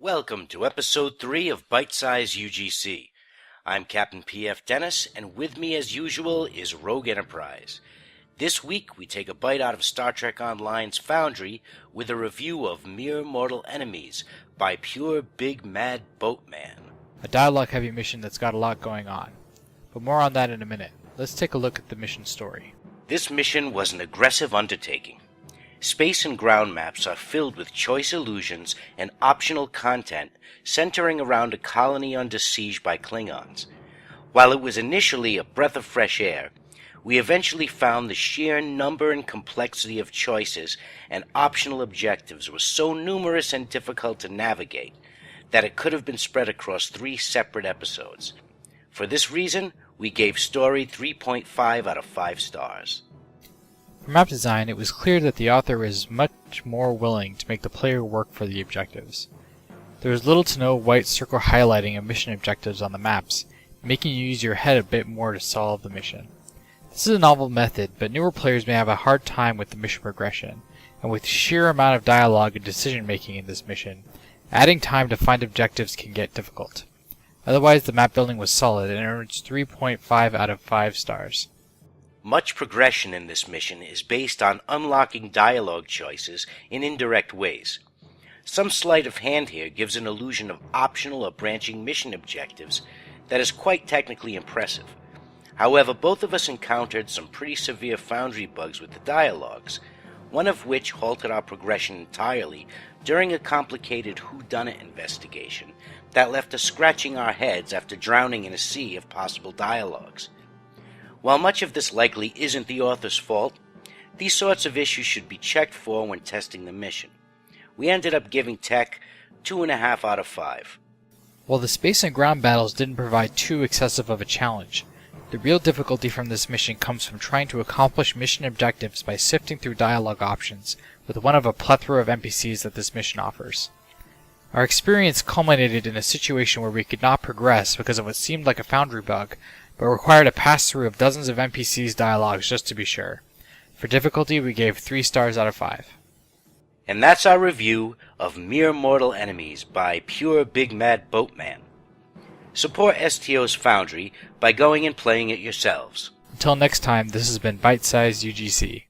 Welcome to Episode 3 of Bitesize UGC. I'm Captain P.F. Dennis, and with me as usual is Rogue Enterprise. This week we take a bite out of Star Trek Online's Foundry with a review of Mere Mortal Enemies by Pure Big Mad Boatman. A dialogue-heavy mission that's got a lot going on. But more on that in a minute. Let's take a look at the mission story. This mission was an aggressive undertaking. Space and ground maps are filled with choice illusions and optional content centering around a colony under siege by Klingons. While it was initially a breath of fresh air, we eventually found the sheer number and complexity of choices and optional objectives was so numerous and difficult to navigate that it could have been spread across 3 separate episodes. For this reason, we gave story 3.5 out of 5 stars. For map design, it was clear that the author was much more willing to make the player work for the objectives. There was little to no white circle highlighting of mission objectives on the maps, making you use your head a bit more to solve the mission. This is a novel method, but newer players may have a hard time with the mission progression, and with the sheer amount of dialogue and decision making in this mission, adding time to find objectives can get difficult. Otherwise, the map building was solid and earns 3.5 out of 5 stars. Much progression in this mission is based on unlocking dialogue choices in indirect ways. Some sleight of hand here gives an illusion of optional or branching mission objectives that is quite technically impressive. However, both of us encountered some pretty severe Foundry bugs with the dialogues, one of which halted our progression entirely during a complicated whodunit investigation that left us scratching our heads after drowning in a sea of possible dialogues. While much of this likely isn't the author's fault, these sorts of issues should be checked for when testing the mission. We ended up giving Tech 2.5 out of 5. While the space and ground battles didn't provide too excessive of a challenge, the real difficulty from this mission comes from trying to accomplish mission objectives by sifting through dialogue options with one of a plethora of NPCs that this mission offers. Our experience culminated in a situation where we could not progress because of what seemed like a Foundry bug, but required a pass-through of dozens of NPCs' dialogues just to be sure. For difficulty, we gave 3 stars out of 5. And that's our review of Mere Mortal Enemies by Pure Big Mad Boatman. Support STO's Foundry by going and playing it yourselves. Until next time, this has been Bitesize UGC.